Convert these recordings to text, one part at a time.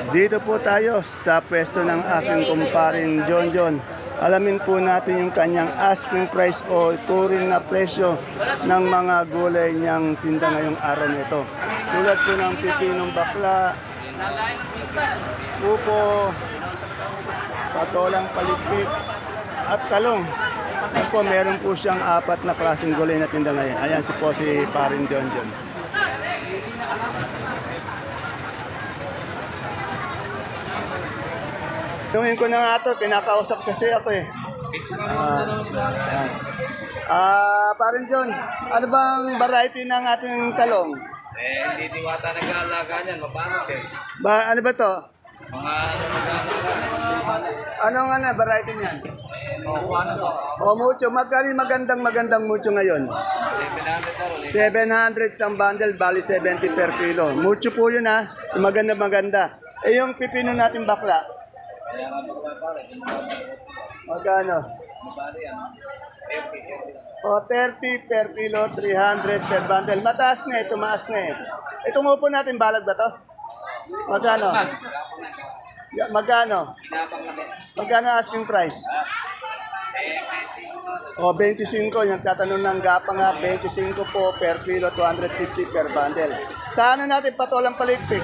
Dito po tayo sa pwesto ng aking kumparing John John. Alamin po natin yung kanyang asking price o turing na presyo ng mga gulay niyang tinda ngayong araw nito. Tulad po ng pipinong bakla, upo, patolang paligpit, at talong. At po, meron po siyang 4 na klaseng gulay na tinda ngayon. Ayan si paring John John. Tungin ko na nga ito, pinakausap kasi ako eh. Parin John, ano bang variety ng ating talong? Hindi diwata nag-aalaga niyan, mapanot eh. Ano ba to? Mga nag-aalaga. Anong variety niyan? Ano to? O mucho, magandang mucho ngayon. 700 isang bundle, bali 70 per kilo. Mucho po yun ha, maganda. Eh yung pipino natin bakla? Magkano? O 30 per kilo, 300 per bundle. Mataas na eh, tumaas na eh. Itong upo natin, balag ba to? Magkano? Magkano asking price? O 25, yung tatanong ng gapa nga, 25 po per kilo, 250 per bundle. Saan natin patolang paligpik?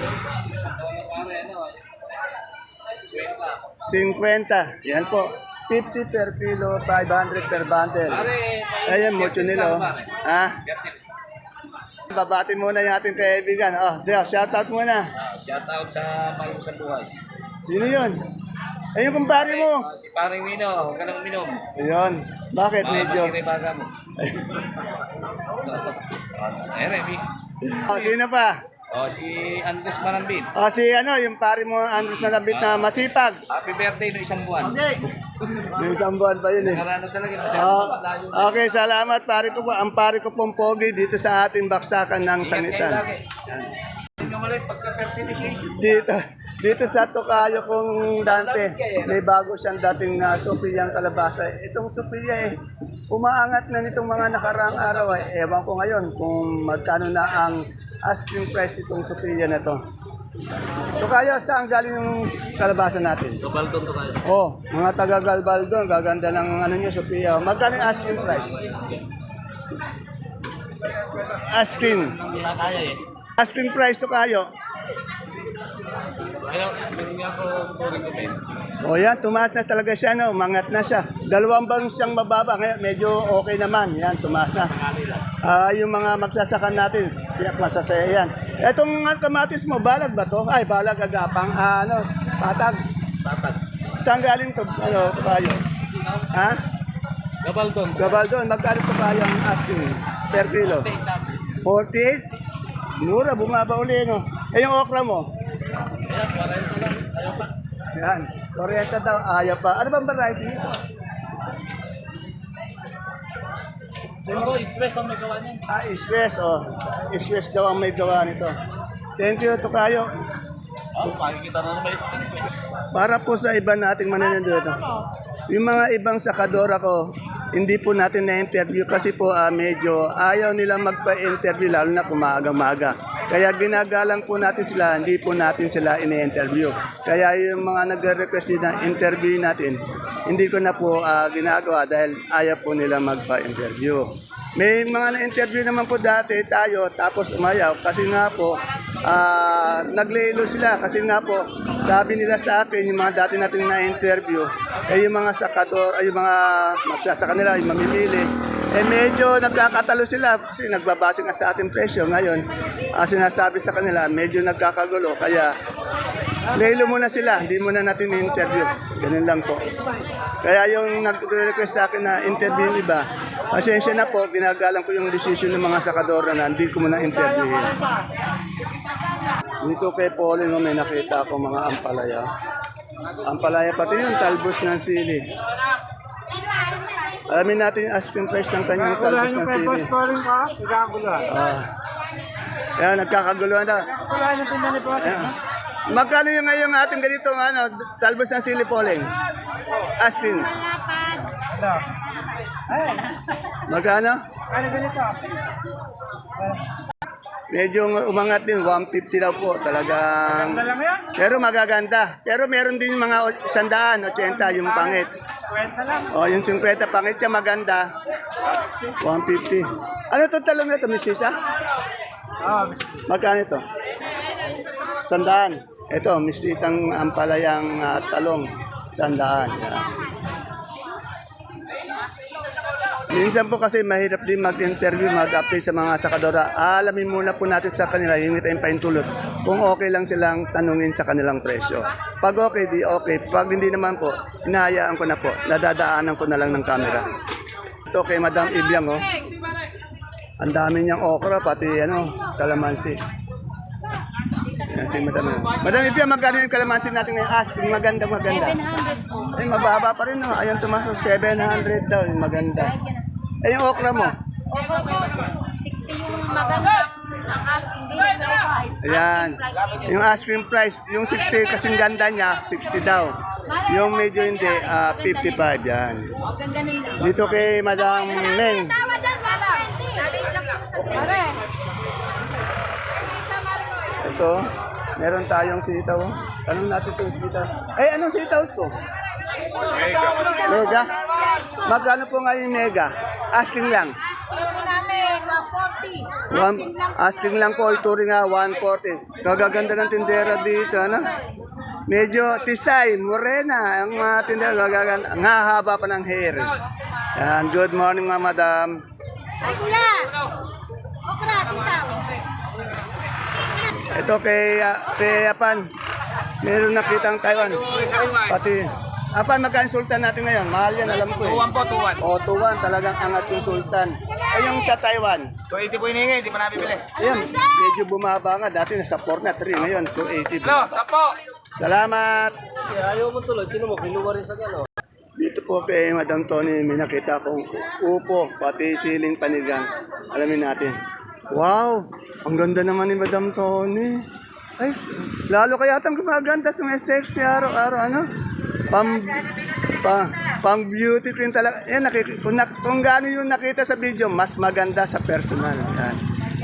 50. Yan po. 50 per kilo, 500 per bundle. Ayan, mucho nila. Ha? Babati muna yung ating kaibigan. Shoutout muna. Shoutout sa Mayong sa Buhay. Sino yun? Ayun, kumpare mo. Si Paring Mino, huwag ka nang minom. Ayun. Bakit medyo? Masiri baga mo. Remy. Sino pa? Si Andres Manambit. Yung pare mo, Andres Manabit na masipag. Happy birthday no isang buwan. May isang buwan pa yun eh. Nakarano talaga. Masyadong layo. Okay, salamat pare ko po. Ang pare ko pong pogi dito sa ating baksakan ng Ingat kayo sangitan. lagi. Hindi ka malay pagka-fertilization. Dito sa Tokayo kong Dante, may bago siyang dating na supiyang kalabasa. Itong supiya umaangat na nitong mga nakaraang araw. Ewan ko ngayon kung magkano na ang asking price nitong supiya na to. Tokayo, saan galing yung kalabasa natin? Gabaldon to kayo. Mga taga-Galbaldon, gaganda ng niya, supiya. Magkano yung asking price? Hindi na kaya eh. Asking price Tokayo. Ayaw, hindi ako turing ko Yan, tumaas na talaga siya, umangat na siya. 2 bang siyang mababa, ngayon medyo okay naman. Yan, tumaas na. Yung mga magsasakan natin, tiyak masasaya yan. Etong kamatis mo, balag ba to? Ay, balag agapang, patag. Saan galing to? Tokayo? Ha? Gabaldon, magkano Tokayo ang asking per kilo? 48? Mura, bumaba uli, no? Yung okra mo? Yan, 40 daw, ayaw pa. Ano bang variety nito? Iswes ang may gawa niyan. Iswes, Iswes daw ang may gawa nito. Thank you, Tokayo. Pakikita na naman Para po sa iba nating mananandito, yung mga ibang sakadora ko, hindi po natin na-interview kasi po medyo ayaw nila magpa-interview lalo na kung maaga-maga. Kaya ginagalang po natin sila, hindi po natin sila ine-interview. Kaya yung mga nagre-request na interview natin, hindi ko na po ginagawa dahil ayaw po nila magpa-interview. May mga na-interview naman po dati tayo tapos umayaw kasi nga po naglelo sila kasi nga po sabi nila sa akin yung mga dati natin na-interview yung mga sakador, yung mga magsasaka nila, yung mamimili medyo nagkakatalo sila kasi nagbabase nga sa ating presyo ngayon sinasabi sa kanila medyo nagkakagulo kaya lelo muna sila, hindi muna natin i-interview. Ganun lang po. Kaya yung nag-request sa akin na interview yung iba, pasensya na po, ginagalang ko yung decision ng mga sakadora na hindi ko muna interview. Dito kay Pauline, may nakita ako mga ampalaya. Ampalaya pati yung talbos ng sili. Alamin natin yung asking price ng kanyang talbos ng sili. Yan, nagkakaguluhan na. Magkano yung ngayon ating ganito talbos ng sili Pauline? Asking. Magkano? Medyo umangat din, 150 daw po. Talagang... Pero magaganda. Pero meron din mga 100, 80 yung pangit. 50 lang. O, yung 50 pangit niya maganda. 150. Ano to talong na ito, Miss Sisa? Magkano ito? 100. Ito, Miss Sisang ampalayang talong. 100. Yan. Minsan po kasi mahirap din mag-interview, mag-update sa mga sakadora. Alamin muna po natin sa kanila, yung tayong paintulot, kung okay lang silang tanungin sa kanilang presyo. Pag okay, di okay. Pag hindi naman po, hinahayaan ko na po. Nadadaanan ko na lang ng camera. Ito kay Madam Ibiang, oh. Ang dami niyang okra, pati kalamansi. Yan si Madam. Madam Ibiang, magkano yung kalamansi natin ngayon? Asking, maganda. 700 po. Ay, mababa pa rin, no? Ayan, tumasok, 700 daw, yung maganda. Eh, yung okra mo? Over po, 60 yung maganda. Ang asking, hindi na 5. Ayan. Yung asking price, yung 60 kasing ganda niya, 60 daw. Yung medyo hindi, 55 yan. Ang ganda nila. Dito kay Madam Meng. Tama dyan, wala. Pare. Ito, meron tayong sitaw. Tanong natin itong sitaw. Ay, anong sitaw ito? Mega. Magkano po ngayon yung mega? Asking lang. Asking lang po, ito rin nga, 140. Gagaganda ng tindera dito, ano? Medyo tisay, morena, ang mga tindera, gagaganda. Nga haba pa ng hair. Yan, good morning mga madam. Ay, kuya. Okra, sitaw. Ito kay Apan. Meron nakitang Taiwan. Pati, Apan, magkano sultan natin ngayon? Mahal yan, alam ko eh. 2-1 po, 2-1. O, 2-1, talagang angat yung sultan. Ay, yung sa Taiwan. 280 po hinihingi, hindi pa nabibili. Ayan, medyo bumaba nga. Dati nasa 4 na 3, ngayon 280. Hello, sapo! Salamat! Ayaw mo tuloy, tinan mo, kinuha rin sa gano'n. Dito po kay Madam Tony, may nakita akong upo, pati siling panigang. Alamin natin. Wow! Ang ganda naman ni Madam Tony. Ay, lalo kaya itang gumaganda sa mga sexy araw-araw, ano? Pang beauty queen talaga. Yan, kung gaano yung nakita sa video, mas maganda sa personal. Yan.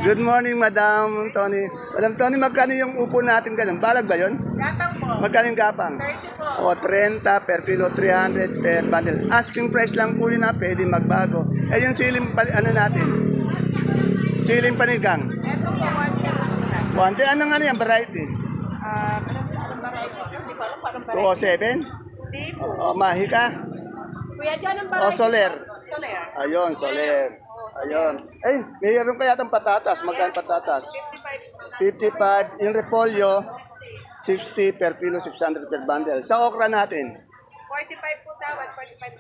Good morning, Madam Tony. Madam Tony, magkano yung upo natin ganun? Balag ba yun? Gapang po. Magkano yung gapang? 30 po. O, 30 per kilo, 300 per bundle. Asking price lang po yun na, pwede magbago. Eh, yung siling, natin? Siling panigang. Ito po, 1 Wante, anong ano yan, variety? Anong variety? Hindi ko alam kung anong variety. 207? Hindi po. O, mahi ka? Kuya, dyan ang O, variety. soler? Soler. Ayun, soler. Ayun. Ay, mayroon kaya itong patatas. Magkano patatas? 55. Yung repolyo, 60 per kilo, 600 per bundle. Sa okra natin? 45 po tawad, 45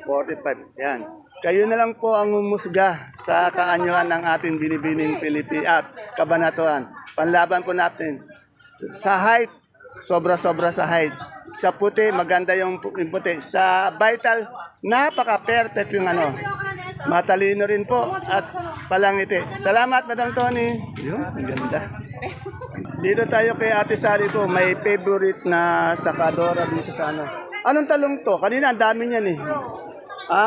po. 45. Yan. Kayo na lang po ang umusga sa kaanyuan ng ating binibining Pilipinas, Kabanatuan. Panlaban po natin. Sa height, sobra-sobra sa height. Sa puti, maganda yung puti. Sa vital, napaka-perfect yung ano. Matalino rin po at palangiti. Salamat, Madam Tony. Yun, ang ganda. Dito tayo kay Ate Sari ko. May favorite na sakadora dito sa ano. Anong talong to? Kanina ang dami niyan eh. Ha?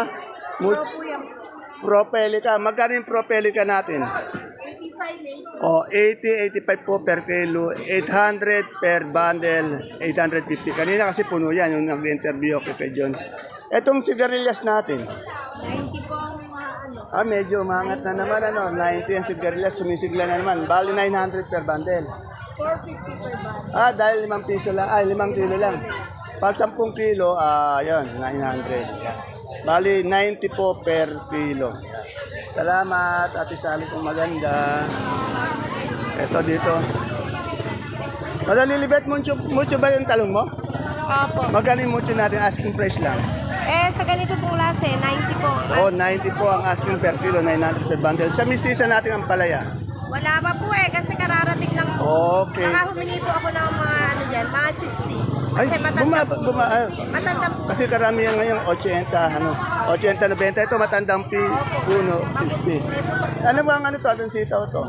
Propelica. Magkano yung propelica natin? 85 O, 80, 85 po per kilo, 800 per bundle, 850. Kanina kasi puno yan, yung nag-interview ako kay John. Etong sigarilyas natin, 90 po ang ano. medyo umangat na naman, 90 ang sigarilyas, sumisigla na naman. Bali 900 per bundle. 450 per bag. Dahil 5 piso lang, 5 kilo lang. Pag 10 kilo, yun, 900. Yan. Bali, 90 po per kilo. Yan. Salamat, Ate Sally, kung maganda. Ito dito. Madalilibet, mucho ba yung talong mo? Opo. Magkano yung mucho natin, asking price lang? Sa ganito po klase, 90 po. Oo, 90 po ang asking per kilo, 900 per bundle. Sa mistisa natin ang palaya. Wala pa po kasi kararating lang po. Okay. Baka humingi po ako ng mga ano dyan, mga 60. Ay, Kasi matanda po. Matanda po. Kasi karamihan ngayon 80, 90. Ito matandang puno, 60. Ano ba ang ano to? Anong sitaw to?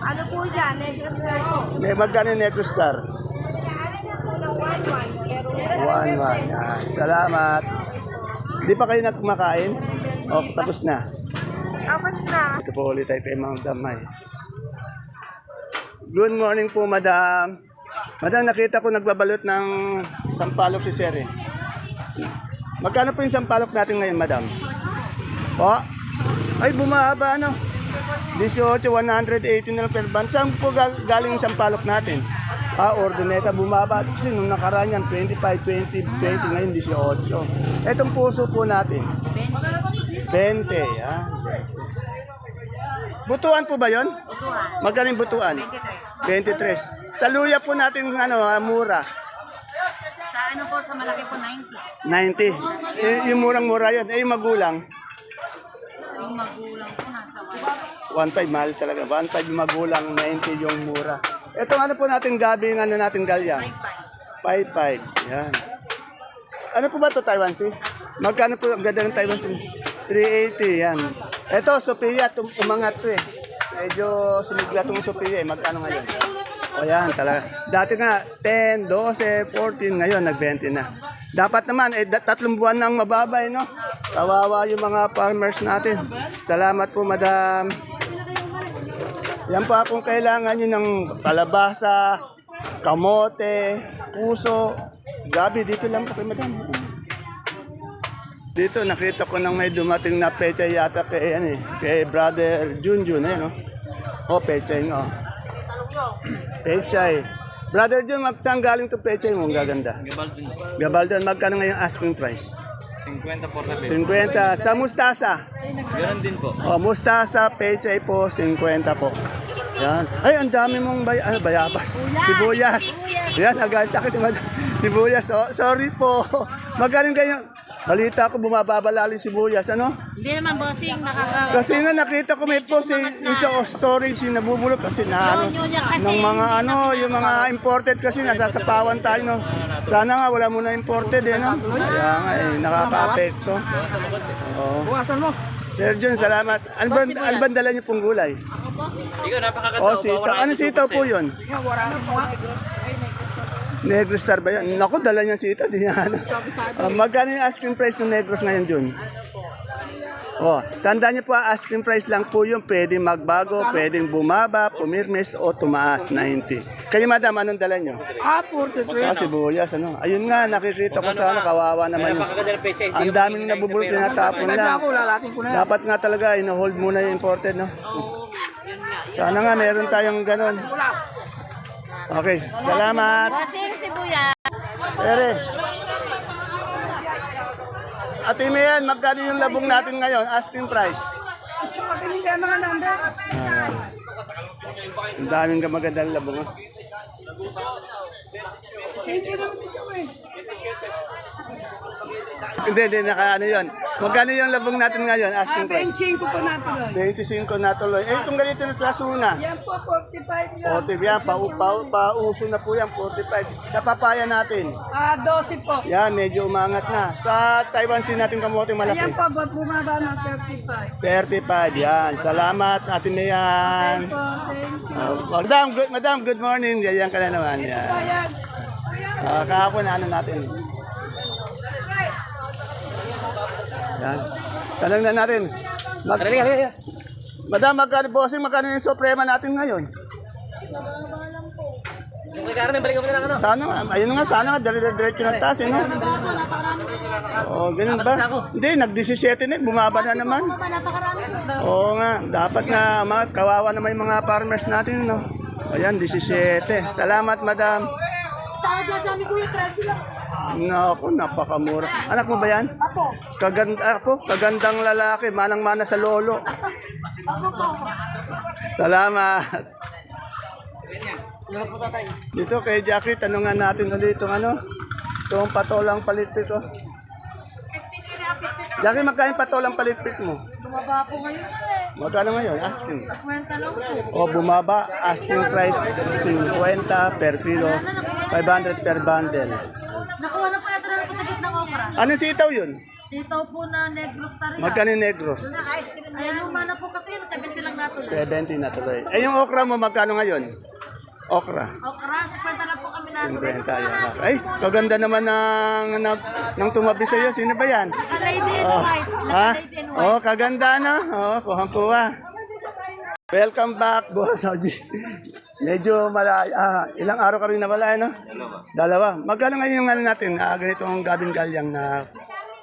Ano po dyan, Negros na po. Magkano yung Negro Star? Ano na po ng 1-1. Pero 1-1. Yan. Salamat. Di pa kayo kumakain? O, tapos na. Tapos na. Ito po ulit tayo kay Mount Damay. Good morning po, madam. Madam, nakita ko nagbabalot ng sampalok si Sir eh. Magkano po yung sampalok natin ngayon, madam? Po? Ay, bumaba ano? 18, 180 na lang per band. Saan po galing yung sampalok natin? Ordineta, bumaba. Kasi nung nakaraan yan, 25, 20, 20, ngayon 18. Etong puso po natin. 20, yan. Butuan po ba yon? Butuan. Magaling butuan? 23. Sa luya po natin ano, mura. Sa ano po, sa malaki po, 90. 90. Yung murang-mura yun. Yung magulang. Yung magulang po, nasa 1.5 mahal talaga. 1.5 yung magulang, 90 yung mura. Ito ano po natin gabi, yung ano natin galyang? 5.5. Yan. Ano po ba ito, Taiwan Sea? Magkano po ang ganda ng Taiwan Sea? 380, yan. Ito, Sophia, umangat to eh. Medyo sumigla itong Sophia eh. Magkano ngayon? O yan, talaga. Dati nga, 10, 12, 14, ngayon nag-20 na. Dapat naman, 3 buwan nang mababay, no? Kawawa yung mga farmers natin. Salamat po, madam. Yan po kung kailangan nyo ng kalabasa, kamote, puso, gabi, dito lang po kay madam. Dito nakita ko nang may dumating na pechay yata kay brother Junjun, no? Oh, pechay nga. Pechay. Brother Jun, saan galing to pechay mo? Ang gaganda. Gabaldon. Gabaldon, magkano ngayon asking price? 50 por na 50. Sa mustasa? Ganun din po. Oh, mustasa, pechay po, 50 po. Yan. Ay, ang dami mong bayabas. Sibuyas. Yan, agad sakit yung sibuyas. Oh, sorry po. Magaling kayo. Balita ko bumababa lalim sibuyas, ano? Hindi naman, bossing, Kasi nga nakita ko may post yung sa storage yung nabubulok kasi na ano, ng mga ano, yung mga imported kasi nasasapawan tayo, no. Sana nga wala muna imported eh, no. Kaya nga eh, nakaka-apekto. Oo. Buwasan mo. Sir John, salamat. Ano ba dala niyo pong gulay? Ikaw, napakaganda. Oh, sitaw. Ano sitaw po yun? Negros Star ba yan? Naku, dala niya sitaw. Di niya ano. Magkano yung asking price ng Negros ngayon, Jun? Oh, tandaan niyo po, asking price lang po yun. Pwede magbago, pwedeng bumaba, pumirmis o tumaas, 90. Kayo, madam, anong dala niyo? 43. Sibuyas, ano? Ayun nga, nakikita ko sana, kawawa naman yun. Napakaganda ng pecha. Ang daming nabubulok, tinatapon lang. Lalating ko na. Dapat nga talaga, ino-hold muna yung imported, no? Sana nga, meron tayong ganon. Okay, salamat. Bossing, sibuya. Ere. Ate Mayan, magkano yung labong natin ngayon? Asking price. Ang daming magandang labong. Oh. Hindi, naka ano yun. Magkano yung labong natin ngayon? Asking price. 25 po natuloy. 25 na tuloy. Eh, itong ganito na Lasuna. Yan po, 45 yan. 40 yan, pauso na po yan, 45. Sa papaya natin. 12 po. Yan, medyo umangat na. Sa Taiwan Sea natin kamote malaki. Ayan po, ba't bumaba na 35? 35, yan. Salamat, Ate Mayan. Po, thank you. Madam, good morning. Yan ka na naman. Yan. Ayan. Kahapon, ano natin. Yan. Tanong na natin. Madam, magkano bossing, magkano yung suprema natin ngayon? Sana nga, ayun nga, sana nga, diretso ng taas, no? Oo, ganun ba? Hindi, nag-17 na, bumaba na naman. Oo nga, dapat nga, kawawa naman yung mga farmers natin, no? Ayan, 17. Salamat, madam. Tawag na sa amin, Kuya Tracy lang. Naku, napakamura. Anak mo ba yan? Kagandang lalaki, manang-mana sa lolo. Salamat. Dito kay Jackie, tanungan natin ulit itong ano, itong patolang palitpik ko. Jackie, magkano patolang palitpik mo? Bumaba po ngayon eh. Magkano ngayon? Asking. Kwenta lang po. O bumaba, asking price 50 per kilo, 500 per bundle. Nakuha na po ito na po sa gis ng okra. Anong sitaw yun? Sitaw po na Negros Star lang. Magkano yung negros? Ay, luma na po kasi yun. 70 lang natin. 70 na tuloy. Eh yung okra mo, magkano ngayon? Okra. Okra, 50 lang po kami natin. 50 yan. Ay, kaganda naman ng tumabi sa'yo. Sino ba yan? Naka-lady in Oh, white. ha? Naka-lady in white. Oh, kaganda na. Oh, kuhang-kuha. Welcome back, boss. Medyo ilang araw ka rin nawala, no? Dalawa. Magkano ngayon yung ano natin? Ganitong gabing galyang na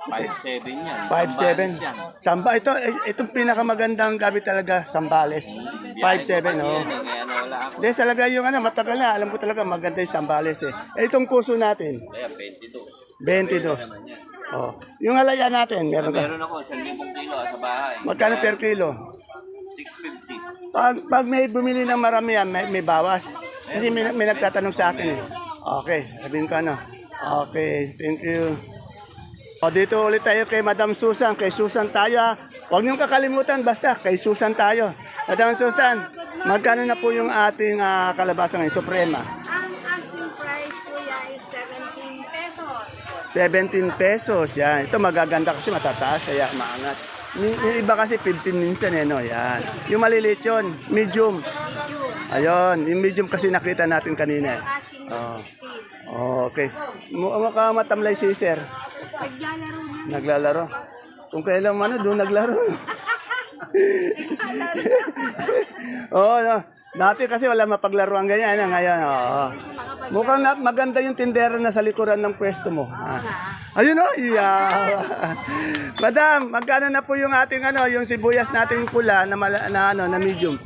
5'7" yan. 5'7". Samba, itong pinakamagandang gabi talaga, Sambales. 5'7", oh. Kaya nawala ako. Hindi, talaga yung ano, matagal na. Alam ko talaga maganda yung Sambales eh. Itong puso natin, Kaya 22. 22. Oh. Yung halaya natin, meron ka. Meron ako 1,000 kilo sa bahay. Magkano per kilo? 650. Pag may bumili ng marami yan, may bawas. Kasi may nagtatanong sa akin eh. Okay, sabihin ko ano. Okay, thank you. O dito ulit tayo kay Madam Susan. Kay Susan tayo. Huwag niyong kakalimutan, basta kay Susan tayo. Madam Susan, magkano na po yung ating kalabasa ngayon, Suprema? Ang asking price kuya is 17 pesos. 17 pesos. Yan. Ito magaganda kasi matataas, kaya maangat. Yung iba kasi 15 minsan eh, no? Yan. Yung maliliit yun, medium. Ayun, yung medium kasi nakita natin kanina. Asking Oh. 16. Okay. Mukha matamlay si sir. Naglalaro na. Naglalaro. Kung kailan man, doon naglaro. Oo, no. Dati kasi wala mapaglaruan ganyan. Ngayon, oo. Mukhang maganda yung tindera na sa likuran ng pwesto mo. Ayun o. Yeah. Madam, magkano na po yung ating yung sibuyas nating pula na medium?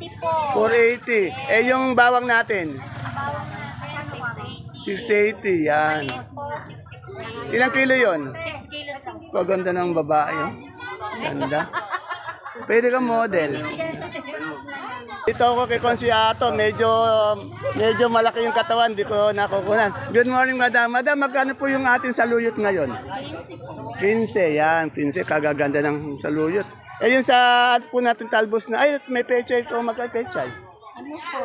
480. Eh yung bawang natin? Bawang na kaya 680. 680. Yan. Po, 660. Ilang kilo yon? 6 kilos lang. Kaganda ng babae. Oh. Ganda. Pwede kang model. Dito ako kay Consiato, medyo malaki yung katawan, di ko nakukunan. Good morning, madam. Madam, magkano po yung ating saluyot ngayon? 15, yan. 15, kagaganda ng saluyot. Eh yung sa po natin talbos na, ay may pechay ko, magkano pechay? Ano po?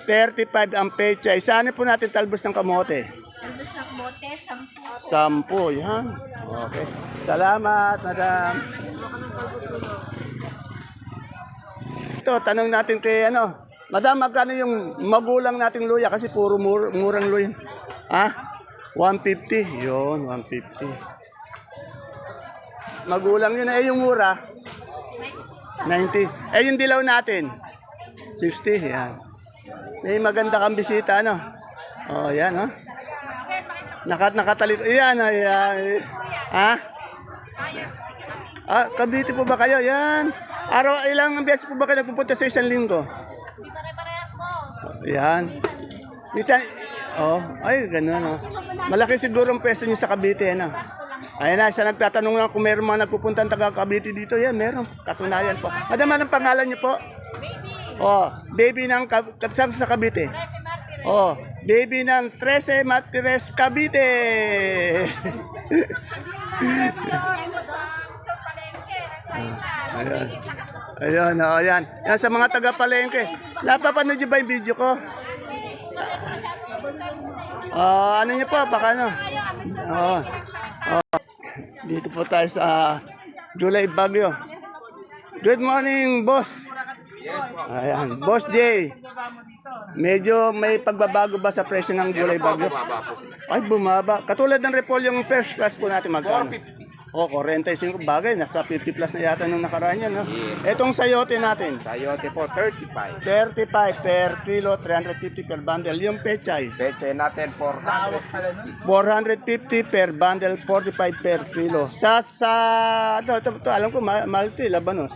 35. 35 ang pechay. Saan po natin talbos ng kamote? Talbos ng bote, 10. 10, yan. Okay. Salamat, madam. Ito, tanong natin kay Madam, magkano yung magulang nating luya? Kasi puro murang luya. 150. Yun, 150. Magulang yun. Eh, yung mura? 90. Eh, yung dilaw natin? 60. Yan. May maganda kang bisita, Oh, yan, Nakataliko. Yan, ayan. Cavite po ba kayo? Yan. Ilang beses po ba kayo nagpupunta sa isang linggo? Hindi pare-parehas mo. Yan. Minsan, ay, ganun, Malaki siguro ang pwesto niyo sa Cavite, Ayan na, sa nagtatanong lang kung meron mga nagpupunta taga Cavite dito. Yan, meron. Katunayan po. Madam, anong pangalan niyo po? Baby ng sa Cavite. Baby ng 13 Martires Cavite. Ayun, ayan. Yan sa mga taga-palengke. Napapanood niyo ba yung video ko? Ano niyo po? Baka Dito po tayo sa Gulay Bagyo. Good morning, boss. Ayan, Boss J. Medyo may pagbabago ba sa presyo ng Gulay Bagyo? Ay, bumaba. Katulad ng repolyo yung first class po natin magkano? 45 bagay, nasa 50 plus na yata nung nakaraan yan, Etong sayote natin? Sayote po, 35. 35 per kilo, 350 per bundle. Yung pechay? Peche natin, 400. 450 per bundle, 45 per kilo. Ito, alam ko, mahal ito, Labanos.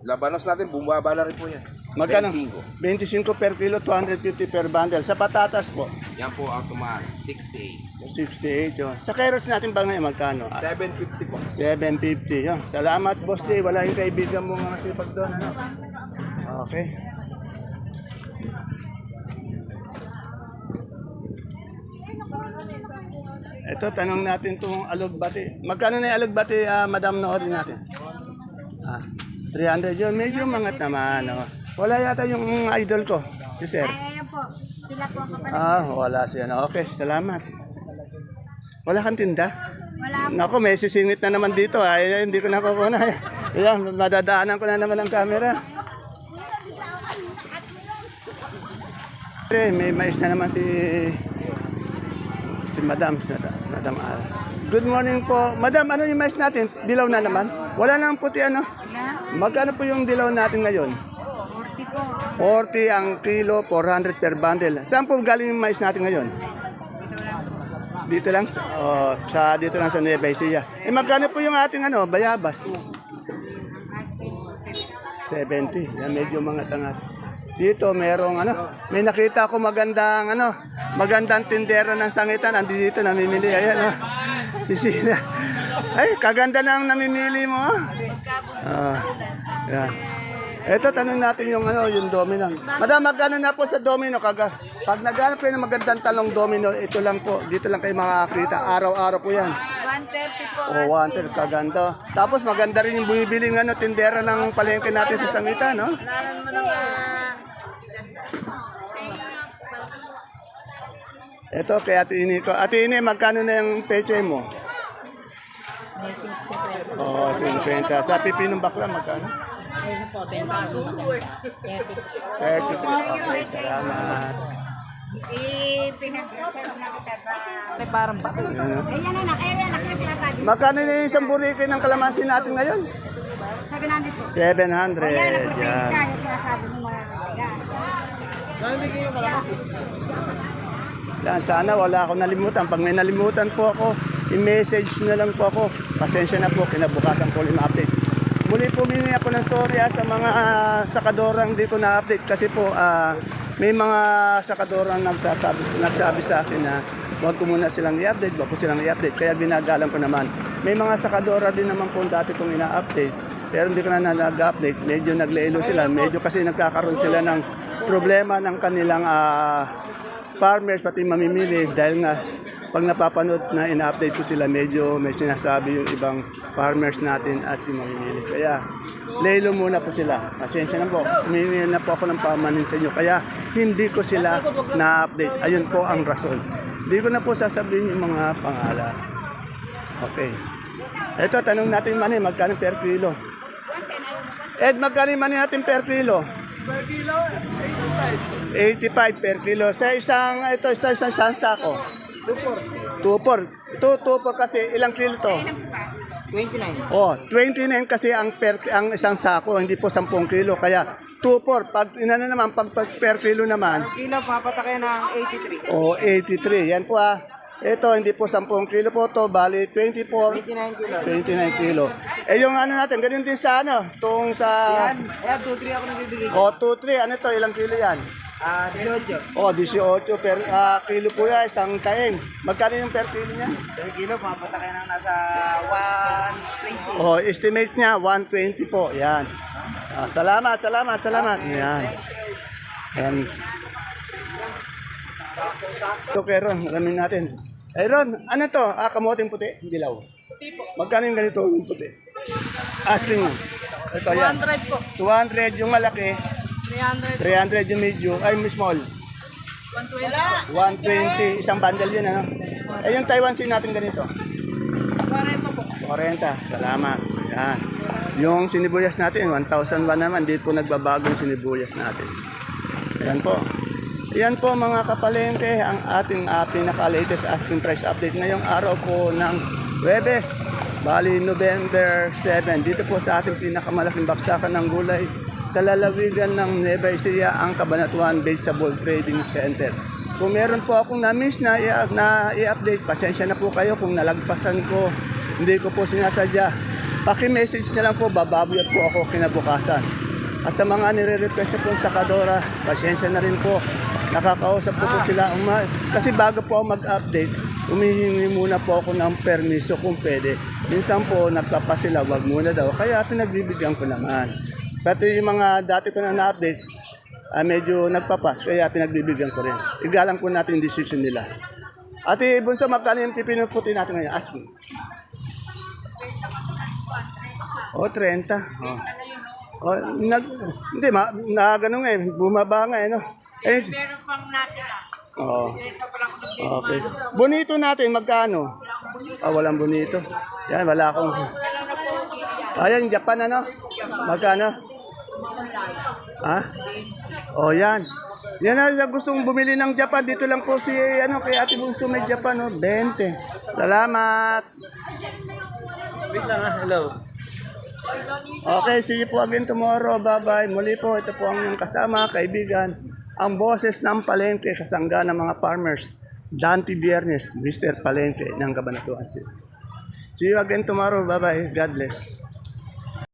Labanos natin, bumaba na rin po yan. Magkano? 25. 25 per kilo, 250 per bundle. Sa patatas po? Yan po ang tumaas, 68. 68 yun. Sa keros natin ba ngayon magkano? 750 po. 750 yun. Salamat, Boss J. Wala yung kaibigan mo mga sipag doon. Okay. Ito, tanong natin itong alugbati. Magkano na yung alugbati, Madam, na order natin? 300 yun. Medyo mangat naman. Wala yata yung idol ko, si Sir. Ayan po. Sila po ang kapatid. Wala siya. Okay, salamat. Wala kang tinda? Wala po. Naku, may sisingit na naman dito. Ay, hindi ko nakukuha. Ayan, madadaanan ko na naman ang camera. May mais na naman si Madam Al. Good morning po. Madam, ano yung mais natin? Dilaw na naman? Wala nang puti, Magkano po yung dilaw natin ngayon? 40 po. 40 ang kilo, 400 per bundle. Saan po galing yung mais natin ngayon? Dito lang, dito lang sa Nueva Ecija. Magkano po yung ating bayabas? 70. Yan, medyo mga tangat. Dito merong may nakita ko magandang tindera ng sangitan. Andi dito namimili. Ayan, Sisila. Ay, kaganda na ang namimili mo. Yan. Ito, tanong natin yung domino. Madam, magkano na po sa domino? Pag naghanap kayo ng magandang talong domino, ito lang po. Dito lang kayo makakita. Araw-araw po yan. 130 po. 130, kaganda. Tapos maganda rin yung bumibiling tindera ng palengke natin sa Sangitan, no? Lalan mo naman. Ito, kay Ate Ini ko. Ate Ini, magkano na yung peche mo? 50. Sa pipinong bakla, magkano? 30. Okay, salamat. Parang ba? Magkano na yung isang burike ng kalamansi natin ngayon? 700 po. 700. Yan. Yung sinasabi ng mga tigas. Yan, sana wala akong nalimutan. Pag may nalimutan po ako, i-message na lang po ako. Pasensya na po, kinabukasan ko ulit update. Muli po mingi ako ng storya sa mga sakadorang hindi ko na-update kasi po may mga sakadorang nagsabi sa akin na huwag ko muna silang i-update, huwag ko silang i-update. Kaya ginagalang ko naman. May mga sakadora din naman po dati kong ina-update. Pero hindi ko na nag-update. Medyo nagleelo sila. Medyo kasi nagkakaroon sila ng problema ng kanilang farmers pati mamimili dahil nga pag napapanood na ina-update ko sila medyo may sinasabi yung ibang farmers natin at yung mamimili. Kaya lelo muna po sila. Pasensya na po. Humingi na po ako ng pamanin sa inyo. Kaya hindi ko sila na-update. Ayun po ang rason. Hindi ko na po sasabihin yung mga pangalan. Okay. Ito, tanong natin mani, magkano per kilo? Ed, magkano yung mani natin per kilo? Per kilo, 85 per kilo. Sa isang sako. 2.4 kasi ilang kilo to? 29. 29 kasi ang isang sako, hindi po 10 kilo. Kaya 2.4. Pag pag per kilo naman. Kilo, papatakay ng 83. 83. Yan po Ito, hindi po 10 kilo po to. Bali, 29 kilo. 29 kilo. Yung natin, ganun din sa Itong sa... Yan, 2-3 ako nagbibigay. 2-3. Ano to? Ilang kilo yan? 18. 18 per kilo po yan, isang taeng. Magkano yung per kilo niya? Per kilo, papatakay ng nasa 120. Estimate niya, 120 po. Yan. Salamat. Yan. Yan. Ito kay Ron, alamin natin. Ron, ano to? Kamoting puti? Dilaw. Puti po. Magkano yung ganito yung puti? Asking mo. Ito yan. 200 po. 200 yung malaki. 300. 300 yung medium. Ay, small. 120. Isang bundle yun, yung Taiwan Sea natin ganito. 40 po. 40. Salamat. Yan. Yung sinibuyas natin, 1,001 naman. Di po nagbabagong sinibuyas natin. Yan po. Yan po mga kapalengke, ang ating pinaka-latest asking price update ngayong araw po ng Huwebes. Bali, November 7. Dito po sa ating pinakamalaking baksakan ng gulay sa lalawigan ng Nueva Ecija, ang Cabanatuan Vegetable Trading Center. Kung meron po akong na-miss na i-update, pasensya na po kayo kung nalagpasan ko, hindi ko po sinasadya. Paki-message na lang po, bababoy po ako kinabukasan. At sa mga nire-request po sa Kadora, pasensya na rin po. Nakakausap ko po sila. Kasi bago po ako mag-update, humihingi muna po ako ng permiso kung pwede. Minsan po, nagpapa sila, wag muna daw. Kaya pinagbibigyan ko naman. Pati yung mga dati ko na update medyo nagpapas, kaya pinagbibigyan ko rin. Igalang po natin yung decision nila. Ate Bunso, magkano yung pipinuputi natin ngayon? Ask me. 30. Hindi, ganun bumaba nga Meron pang natin Okay. Bonito natin, magkano? Walang bonito. Yan, wala akong... Ayan, Japan Magkano? Yan. Yan na gustong bumili ng Japan. Dito lang po si kay Ate Bunso may Japan 20. Salamat. Wait lang hello. Okay, see you po again tomorrow. Bye-bye. Muli po, ito po ang inyong kasama, kaibigan. Ang boses ng Palengke, kasangga ng mga farmers. Dante Biernes, Mr. Palengke ng Cabanatuan City. See you again tomorrow. Bye-bye. God bless.